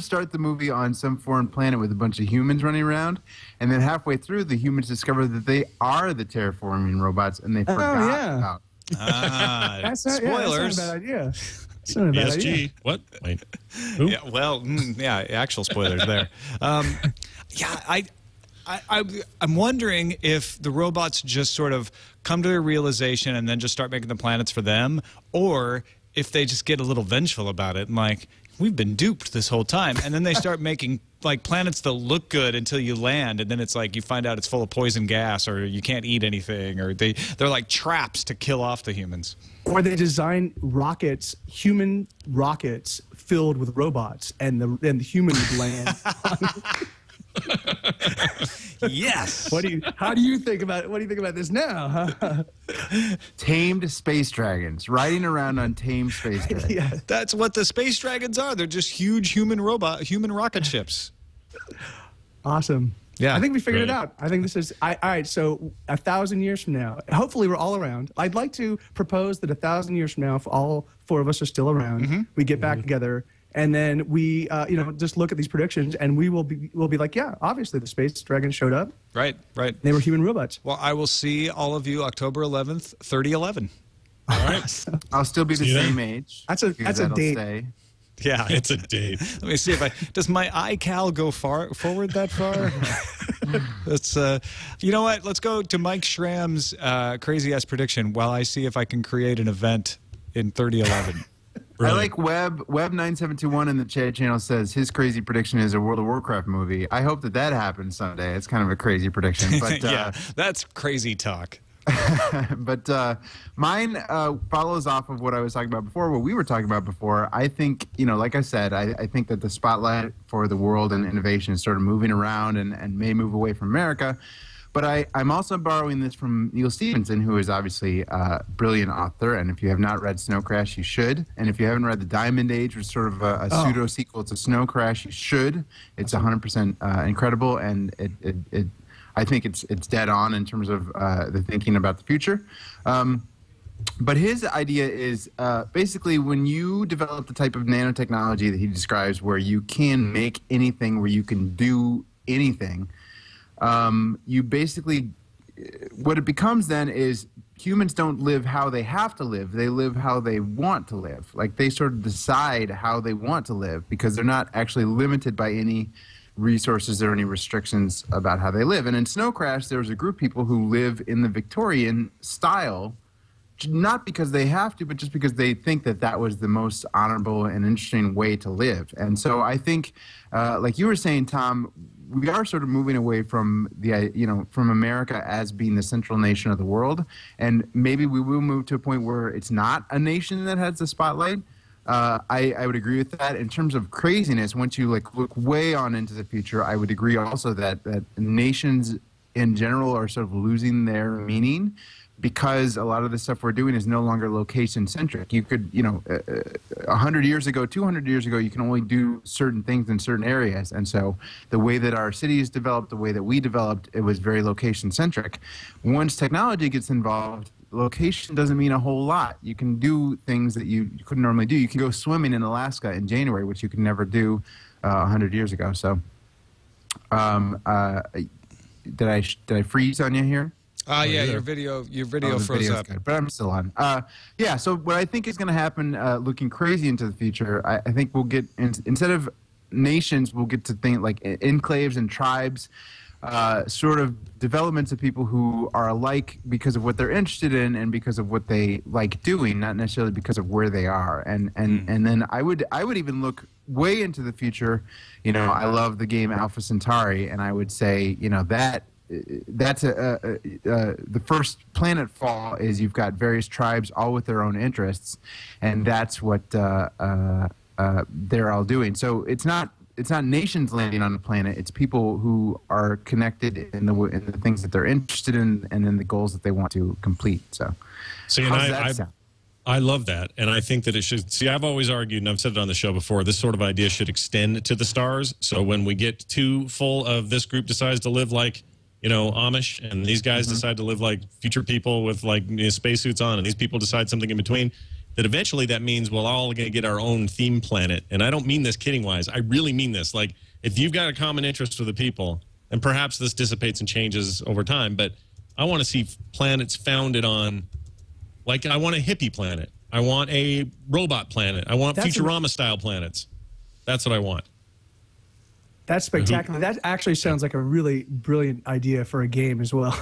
start the movie on some foreign planet with a bunch of humans running around, and then halfway through, the humans discover that they are the terraforming robots, and they forgot about. Spoilers. That's not a bad idea. ESG. What? Wait. Who? Yeah, well, actual spoilers there. I'm wondering if the robots just sort of come to their realization and then just start making the planets for them, or if they just get a little vengeful about it and like, we've been duped this whole time, and then they start making like planets that look good until you land, and then it's like you find out it's full of poison gas, or you can't eat anything, or they're like traps to kill off the humans. Or they design rockets, human rockets filled with robots, and the human would land. Yes. How do you think about this now? Huh? Tamed space dragons, riding around on tamed space dragons. Yeah. That's what the space dragons are. They're just huge human rocket ships. Awesome. Yeah. I think we figured it Right. out. I think this is all right. So 1,000 years from now, hopefully we're all around. I'd like to propose that 1,000 years from now, if all four of us are still around, we get back together, and then we, just look at these predictions, and we'll be like, yeah, obviously the space dragons showed up. Right. They were human robots. Well, I will see all of you October 11th, 3011. All right. I'll still be the See you same then. age. That's a that'll date. stay. Yeah. It's a date. Let me see if does my iCal go forward that far? Let's you know what? Let's go to Mike Schramm's crazy ass prediction while I see if I can create an event in 3011. I like Web 9721 in the chat channel says his crazy prediction is a World of Warcraft movie. I hope that happens someday. It's kind of a crazy prediction, but Yeah, that's crazy talk. but mine follows off of what I was talking about before, what we were talking about before. I think, like I said, I think that the spotlight for the world and innovation is sort of moving around and may move away from America. But I'm also borrowing this from Neil Stephenson, who is obviously a brilliant author. And if you have not read Snow Crash, you should. And if you haven't read The Diamond Age, which is sort of a pseudo-sequel to Snow Crash, you should. It's 100% incredible, and I think it's dead on in terms of the thinking about the future. But his idea is basically when you develop the type of nanotechnology that he describes where you can make anything, where you can do anything, you basically, what it becomes then is humans don't live how they have to live. They live how they want to live. Like they sort of decide how they want to live because they're not actually limited by any resources or any restrictions about how they live. And in Snow Crash, there was a group of people who live in the Victorian style, not because they have to, but just because they think that was the most honorable and interesting way to live. And so I think, like you were saying, Tom, we are sort of moving away from from America as being the central nation of the world. And maybe we will move to a point where it's not a nation that has the spotlight. I would agree with that. In terms of craziness, once you look way on into the future, I would agree also that nations in general are sort of losing their meaning because a lot of the stuff we're doing is no longer location centric. You could, 100 years ago, 200 years ago, you can only do certain things in certain areas. And so the way that our cities developed, the way that we developed, it was very location centric. Once technology gets involved, location doesn't mean a whole lot. You can do things that you couldn't normally do. You can go swimming in Alaska in January, which you could never do 100 years ago. So, did I freeze on you here? Yeah, your video froze up. Good, but I'm still on. Yeah, so what I think is going to happen, looking crazy into the future, I think we'll get instead of nations, we'll get to think like enclaves and tribes. Sort of developments of people who are alike because of what they're interested in and because of what they like doing, not necessarily because of where they are. And then I would even look way into the future. I love the game Alpha Centauri, and I would say that's the first planet fall is you've got various tribes all with their own interests, and that's what they're all doing. So it's not nations landing on the planet. It's people who are connected in the things that they're interested in and in the goals that they want to complete. So, I love that. And I think that it should, I've always argued, and I've said it on the show before, this sort of idea should extend to the stars. So when we get too full of this group decides to live like, Amish, and these guys decide to live like future people with spacesuits on, and these people decide something in between, that eventually that means we're all going to get our own theme planet. And I don't mean this kidding-wise. I really mean this. Like, if you've got a common interest with the people, and perhaps this dissipates and changes over time, but I want to see planets founded on, like, I want a hippie planet. I want a robot planet. I want Futurama-style planets. That's what I want. That's spectacular. That actually sounds like a really brilliant idea for a game as well.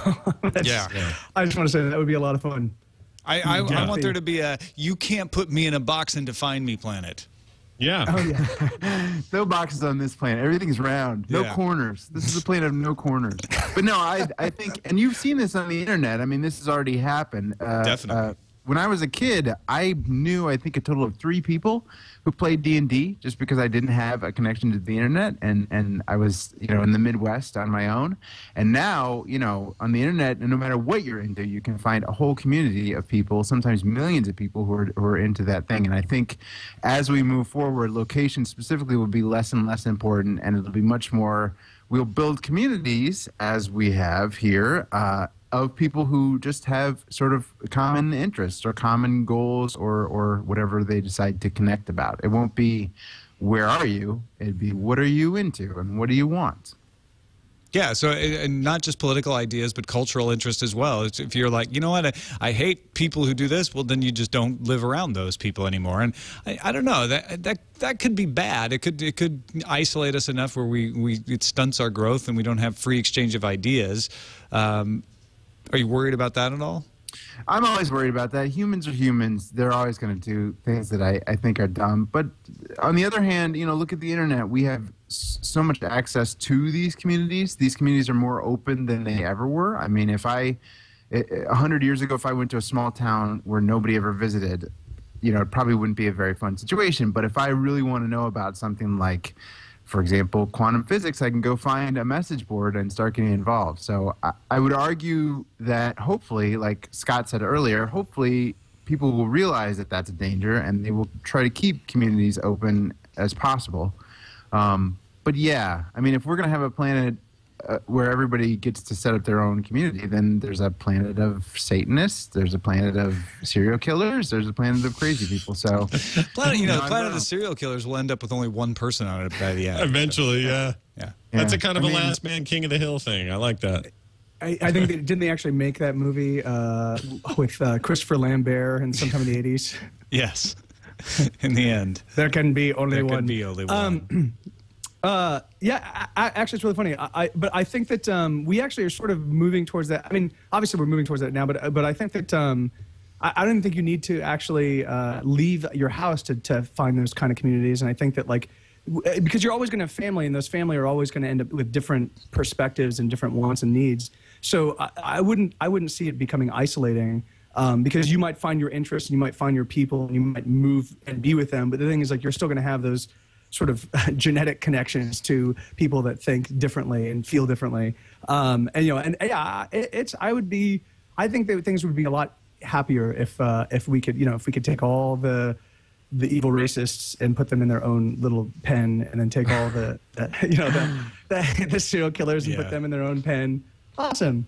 Yeah. I just want to say that would be a lot of fun. I want there to be a "you can't put me in a box and define me" planet. Yeah. Oh yeah. No boxes on this planet. Everything's round. No corners. This is a planet of no corners. But no, I think, and you've seen this on the internet. I mean, this has already happened. Definitely. when I was a kid, I knew, I think, a total of 3 people who played D&D just because I didn't have a connection to the internet, and I was, in the Midwest on my own. And now, on the internet, no matter what you're into, you can find a whole community of people, sometimes millions of people who are into that thing. And I think as we move forward, location specifically will be less and less important, and it'll be much more, we'll build communities, as we have here, of people who just have sort of common interests or common goals or whatever they decide to connect about. It won't be, where are you? It'd be, what are you into and what do you want? Yeah, so and not just political ideas, but cultural interest as well. If you're like, you know what, I hate people who do this, well, then you just don't live around those people anymore. And I don't know, that could be bad. It could isolate us enough where it stunts our growth and we don't have free exchange of ideas. Are you worried about that at all? I'm always worried about that. Humans are humans. They're always going to do things that I think are dumb. But on the other hand, look at the internet. We have so much access to these communities. These communities are more open than they ever were. I mean, 100 years ago, if I went to a small town where nobody ever visited, it probably wouldn't be a very fun situation. But if I really want to know about something like, for example, quantum physics, I can go find a message board and start getting involved. So I would argue that hopefully, like Scott said earlier, hopefully people will realize that that's a danger and they will try to keep communities open as possible. But yeah, I mean, if we're going to have a planet where everybody gets to set up their own community, then there's a planet of Satanists, there's a planet of serial killers, there's a planet of crazy people. So, the planet of serial killers will end up with only one person on it by the end. Eventually, so. Yeah. That's a kind of a last man king of the hill thing. I like that. I think didn't they actually make that movie with Christopher Lambert and sometime in the 80s? Yes. In the end, there can be only one. There can be only one. Actually, it's really funny. But I think that we actually are sort of moving towards that. I mean, obviously we're moving towards that now, but I think that I don't think you need to actually leave your house to find those kind of communities. And I think that because you're always going to have family, and those family are always going to end up with different perspectives and different wants and needs. So I wouldn't see it becoming isolating. Because you might find your interests, and you might find your people, and you might move and be with them. But the thing is, you're still going to have those sort of genetic connections to people that think differently and feel differently. I think that things would be a lot happier if we could take all the evil racists and put them in their own little pen, and then take all the serial killers and put them in their own pen. Awesome.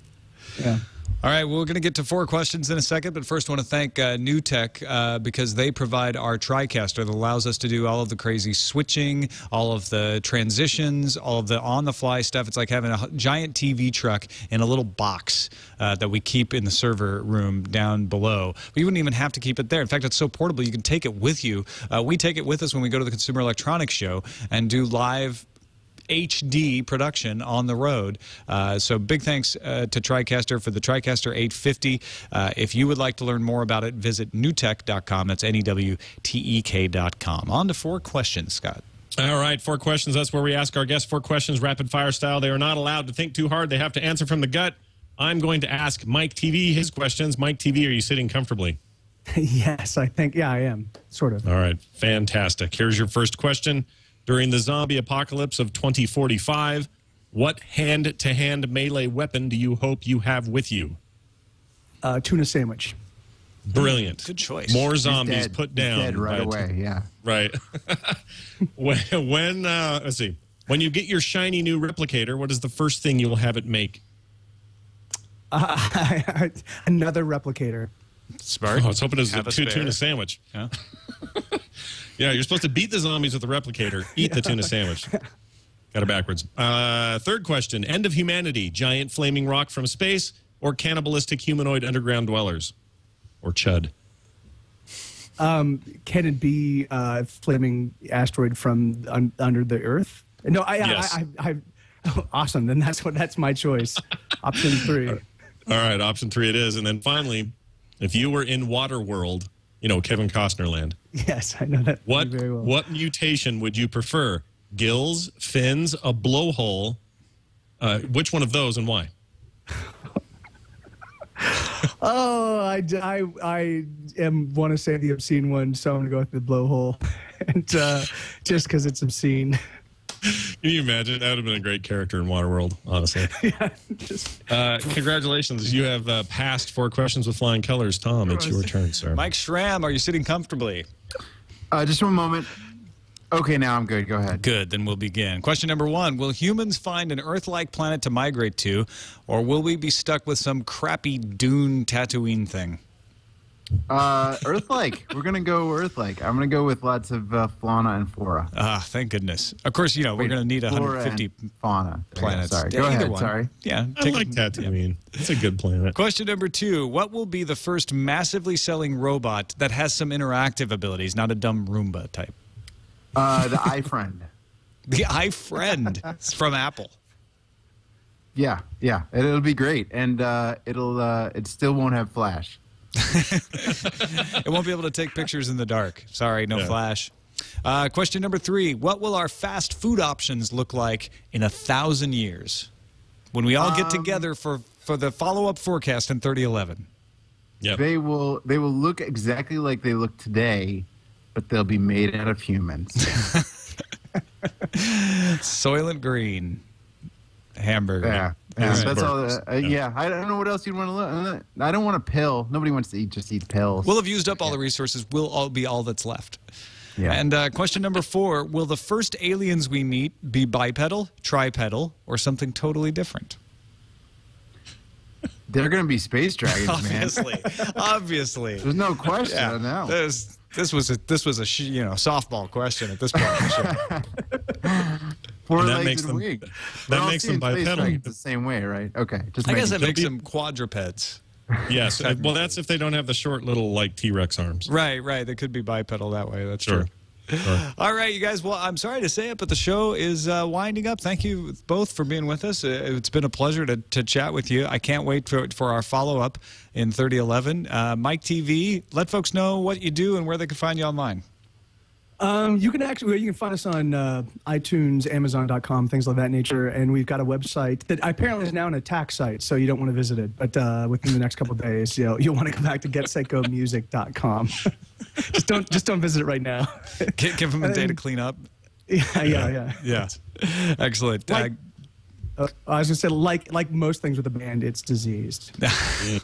Yeah. All right, we're going to get to 4 questions in a second, but first I want to thank New Tech because they provide our TriCaster that allows us to do all of the crazy switching, all of the transitions, all of the on-the-fly stuff. It's like having a giant TV truck in a little box that we keep in the server room down below. But you wouldn't even have to keep it there. In fact, it's so portable you can take it with you. We take it with us when we go to the Consumer Electronics Show and do live HD production on the road. So big thanks to TriCaster for the TriCaster 850. If you would like to learn more about it, visit newtek.com. That's NEWTEK.com. On to 4 questions, Scott. All right, 4 questions. That's where we ask our guests 4 questions, rapid fire style. They are not allowed to think too hard. They have to answer from the gut. I'm going to ask Mike TV his questions. Mike TV, are you sitting comfortably? Yes, I think. Yeah, I am. Sort of. All right, fantastic. Here's your first question. During the zombie apocalypse of 2045, what hand-to-hand melee weapon do you hope you have with you? Tuna sandwich. Brilliant. Good choice. More zombies put down. Dead right away, yeah. Right. Let's see. When you get your shiny new replicator, what is the first thing you will have it make? Another replicator. Smart. I was hoping it was a tuna sandwich. Yeah. Yeah, you're supposed to beat the zombies with the replicator. Eat the tuna sandwich. Got it backwards. Third question. End of humanity, giant flaming rock from space, or cannibalistic humanoid underground dwellers? Or Chud? Can it be flaming asteroid from under the Earth? No, Yes. Awesome. Then that's my choice. Option 3. All right, option 3 it is. And then finally, if you were in Waterworld, Kevin Costner land. Yes, I know that very well. What mutation would you prefer? Gills, fins, a blowhole? Which one of those and why? Oh, I want to say the obscene one, so I'm going to go with the blowhole. And just because it's obscene. Can you imagine? That would have been a great character in Waterworld, honestly. Yeah. Congratulations. You have passed 4 questions with flying colors. Tom, it's your turn, sir. Mike Schramm, are you sitting comfortably? Just one moment. Okay, now I'm good. Go ahead. Good, then we'll begin. Question number 1. Will humans find an Earth-like planet to migrate to, or will we be stuck with some crappy Dune Tatooine thing? Earth-like. We're going to go Earth-like. I'm going to go with lots of fauna and flora. Thank goodness. Of course, we're going to need 150 fauna planets. Sorry. Go ahead. One. Sorry. Yeah. I like Tatooine. It's a good planet. Question number 2. What will be the first massively selling robot that has some interactive abilities, not a dumb Roomba type? The iFriend. The iFriend from Apple. Yeah. It'll be great, and it still won't have flash. It won't be able to take pictures in the dark. Sorry, no flash. Question number 3. What will our fast food options look like in 1,000 years when we all get together for the follow-up forecast in 3011? Yep. They will look exactly like they look today, but they'll be made out of humans. Soylent Green hamburger. Yeah. That's all. Yeah, I don't know what else you'd want to look. I don't want a pill. Nobody wants to just eat pills. We'll have used up all the resources. We'll all be all that's left. Yeah. And question number 4, will the first aliens we meet be bipedal, tripedal, or something totally different? They're going to be space dragons, Obviously. There's no question on that one. This was a softball question at this point in the show. 4 that legs makes and them- a wig. that We're all makes them seeing space bipedal. dragons the same way, right? Okay. Just I guess making that makes be- them quadrupeds. Yes. Well, that's if they don't have the short little, like, T-Rex arms. Right. They could be bipedal that way. That's Sure. true. All right, you guys. Well, I'm sorry to say it, but the show is winding up. Thank you both for being with us. It's been a pleasure to chat with you. I can't wait for our follow-up in 3011. Mike TV, let folks know what you do and where they can find you online. You can find us on iTunes, Amazon.com, things like that nature, and we've got a website that apparently is now an attack site, so you don't want to visit it. But within the next couple of days, you'll want to come back to getsetgomusic.com. just don't visit it right now. Give them a day to clean up. Yeah. Excellent. I was going to say, like most things with the band, it's diseased.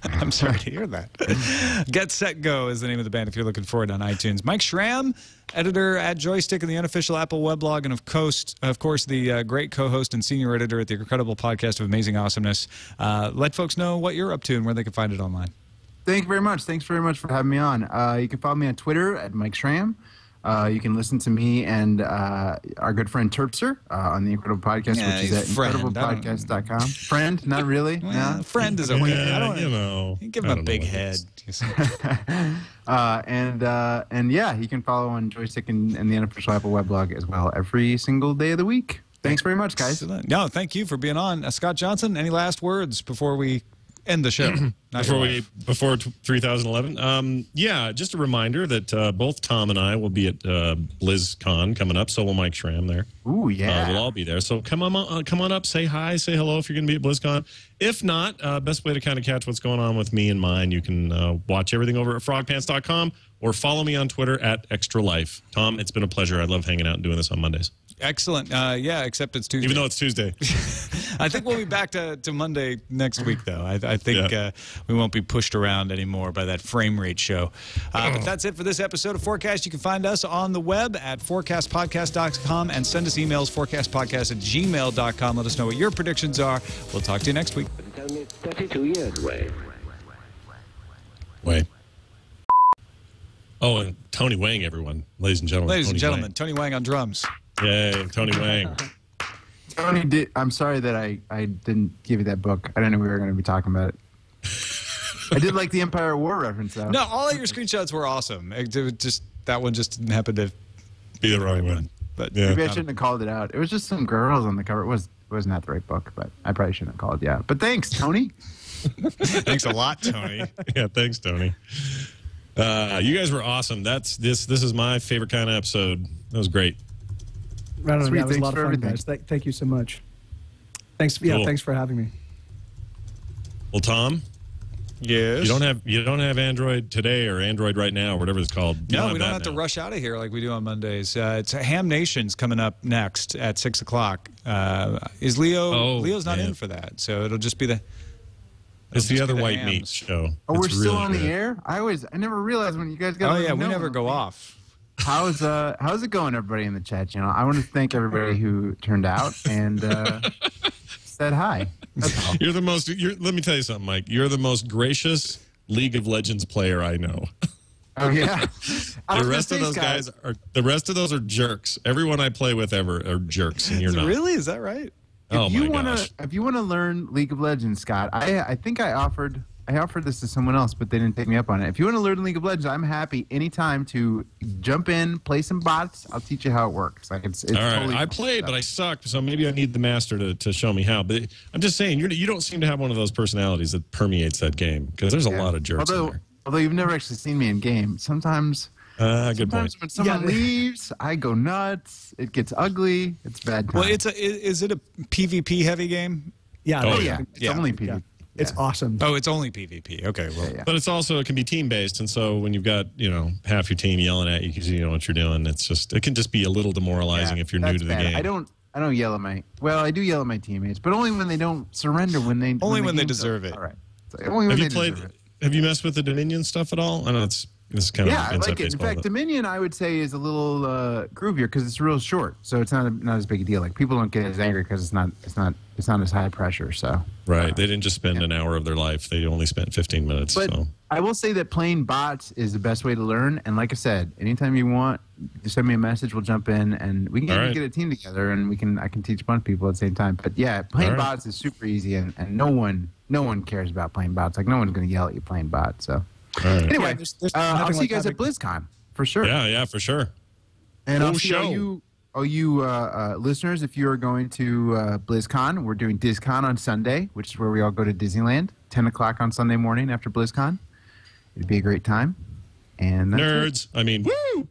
I'm sorry to hear that. Get Set Go is the name of the band if you're looking for it on iTunes. Mike Schramm, editor at Joystick and the unofficial Apple weblog, and of course the great co-host and senior editor at the incredible podcast of Amazing Awesomeness. Let folks know what you're up to and where they can find it online. Thank you very much. Thanks very much for having me on. You can follow me on Twitter at Mike Schramm. You can listen to me and our good friend Terpster on the Incredible Podcast, which is at incrediblepodcast.com. Friend? Not really? Well, no? friend is okay. I don't give him a big head. And yeah, you can follow on Joystick and the unofficial Apple weblog as well every single day of the week. Thanks very much, guys. No, thank you for being on. Scott Johnson, any last words before we end the show? Before 3011. Yeah, just a reminder that both Tom and I will be at BlizzCon coming up. So will Mike Schramm there. Ooh, yeah. We'll all be there. So come on up, say hi, say hello if you're going to be at BlizzCon. If not, best way to kind of catch what's going on with me and mine, you can watch everything over at frogpants.com or follow me on Twitter at Extra Life. Tom, it's been a pleasure. I love hanging out and doing this on Mondays. Excellent. Yeah, except it's Tuesday. Even though it's Tuesday. I think we'll be back to Monday next week, though. I think we won't be pushed around anymore by that frame rate show. But that's it for this episode of FourCast. You can find us on the web at fourcastpodcast.com and send us emails, fourcastpodcast@gmail.com. Let us know what your predictions are. We'll talk to you next week. But it's only 32 years away. Wait. Oh, and Tony Wang, everyone. Ladies and gentlemen. Ladies and gentlemen, Tony Wang on drums. Yay, Tony Wang. Tony, I'm sorry that I didn't give you that book. I didn't know we were going to be talking about it. I did like the Empire War reference, though. No, all of your screenshots were awesome. That one just didn't happen to be the wrong one. But maybe I shouldn't have called it out. It was just some girls on the cover. It wasn't that the right book, but I probably shouldn't have called it out. But thanks, Tony. Thanks a lot, Tony. Yeah, thanks, Tony. You guys were awesome. This is my favorite kind of episode. That was great. Right on. Sweet, That was a thanks lot for of fun, everything. guys. Thank you so much. Thanks. Yeah, Cool. thanks for having me. Well, Tom, Yes. You don't have Android today or Android right now, or whatever it's called. No, we don't have to rush out of here like we do on Mondays. It's Ham Nation's coming up next at 6 o'clock. Is Leo? Oh, Leo's not man. in for that, so it'll just be the. It's the other white hams. meat show. Oh, we're It's still really on the good. air. I never realized when you guys got. Oh yeah, we never go off. How's it going, everybody in the chat channel? I want to thank everybody who turned out and said hi. That's all. Let me tell you something, Mike. You're the most gracious League of Legends player I know. Oh yeah. The rest of those are jerks. Everyone I play with ever are jerks, and you're not. Really? Is that right? Oh my gosh. If you want to learn League of Legends, Scott, I think I offered this to someone else, but they didn't take me up on it. If you want to learn League of Legends, I'm happy anytime to jump in, play some bots. I'll teach you how it works. Like it's All right. totally I played, but I sucked, so maybe I need the master to show me how. But I'm just saying, you don't seem to have one of those personalities that permeates that game, because there's a lot of jerks in there. Although you've never actually seen me in game, sometimes Good point. when someone leaves, I go nuts. It gets ugly. It's bad time. Well, is it a PvP heavy game? Yeah. Oh, yeah. It's only PvP. Yeah. It's awesome. Oh, it's only PvP. Okay, well, Yeah. But it can be team based, and so when you've got half your team yelling at you because you know what you're doing, it can just be a little demoralizing if you're new That's to the bad. game. I don't yell at I do yell at my teammates, but only when they don't surrender. When they they deserve it. All right. So only when deserve it. Have you messed with the Dominion stuff at all? I know this is kind of Yeah, I inside like it. In baseball, fact, but- Dominion, I would say, is a little groovier because it's real short, so it's not as big a deal. Like people don't get as angry because it's not as high pressure. So Right. They didn't just spend an hour of their life. They only spent 15 minutes. But so. I will say that playing bots is the best way to learn. And like I said, anytime you want, just send me a message. We'll jump in and we can right. get a team together and I can teach a bunch of people at the same time. But yeah, playing All right. bots is super easy and no one cares about playing bots. Like no one's going to yell at you playing bots. So All right. anyway, Yeah, there's I'll nothing see like you guys at having- BlizzCon for sure. Yeah, for sure. And Full I'll see show. all you listeners, if you are going to BlizzCon, we're doing DizCon on Sunday, which is where we all go to Disneyland, 10 o'clock on Sunday morning after BlizzCon. It'd be a great time. And that's Nerds. I mean, woo!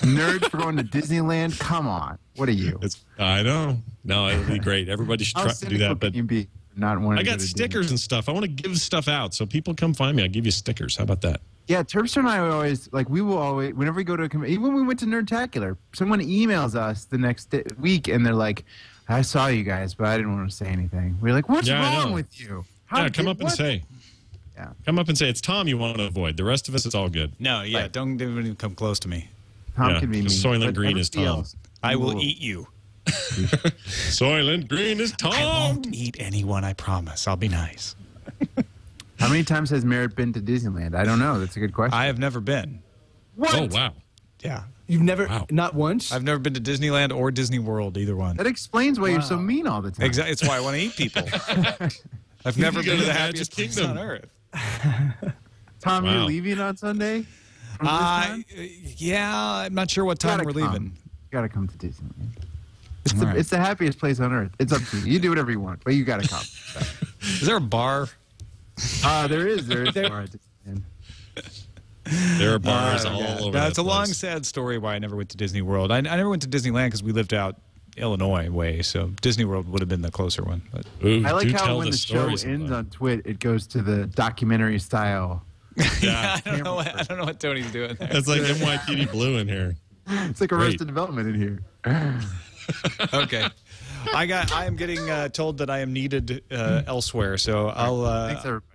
Nerds for going to Disneyland? Come on. What are you? I know. No, it would be great. Everybody should How try to do that. cynical But can you be not wanting I to go got to stickers Disney? and stuff. I want to give stuff out. So people come find me. I'll give you stickers. How about that? Yeah, Terpster and I always, we will always, whenever we go to a even when we went to Nerdtacular, someone emails us the next week and they're like, I saw you guys, but I didn't want to say anything. We're like, what's Yeah, I wrong know. with you? Come up and say. Yeah. Come up and say, it's Tom you want to avoid. The rest of us, it's all good. No, yeah, don't even come close to me. Tom Yeah, can be mean. Soylent but Green is everybody Tom. else, I will we eat you. Soylent Green is Tom. I won't eat anyone, I promise. I'll be nice. How many times has Merritt been to Disneyland? I don't know. That's a good question. I have never been. What? Oh, wow. Yeah. You've never, Wow. not once? I've never been to Disneyland or Disney World, either one. That explains why you're so mean all the time. Exactly. It's why I want to eat people. I've never You go been to to the the happiest Magic place on Kingdom. earth. Tom, Wow. you're leaving on Sunday? From BlizzCon? Yeah, I'm not sure what time Gotta we're come. leaving. You gotta come to Disneyland. All right. It's the happiest place on earth. It's up to you. You do whatever you want, but you gotta come. Is there a bar? There is a bar at Disneyland. There are bars all Yeah. over No, it's that a long, place. sad story why I never went to Disney World. I never went to Disneyland because we lived out Illinois way, so Disney World would have been the closer one. But Ooh, I like do how tell when the show stories ends about on Twit, it goes to the documentary style. Yeah. I don't know what Tony's doing there. It's like NYPD Blue in here. It's like Arrested Development in here. Okay. I am getting told that I am needed elsewhere, so I'll Thanks, everybody.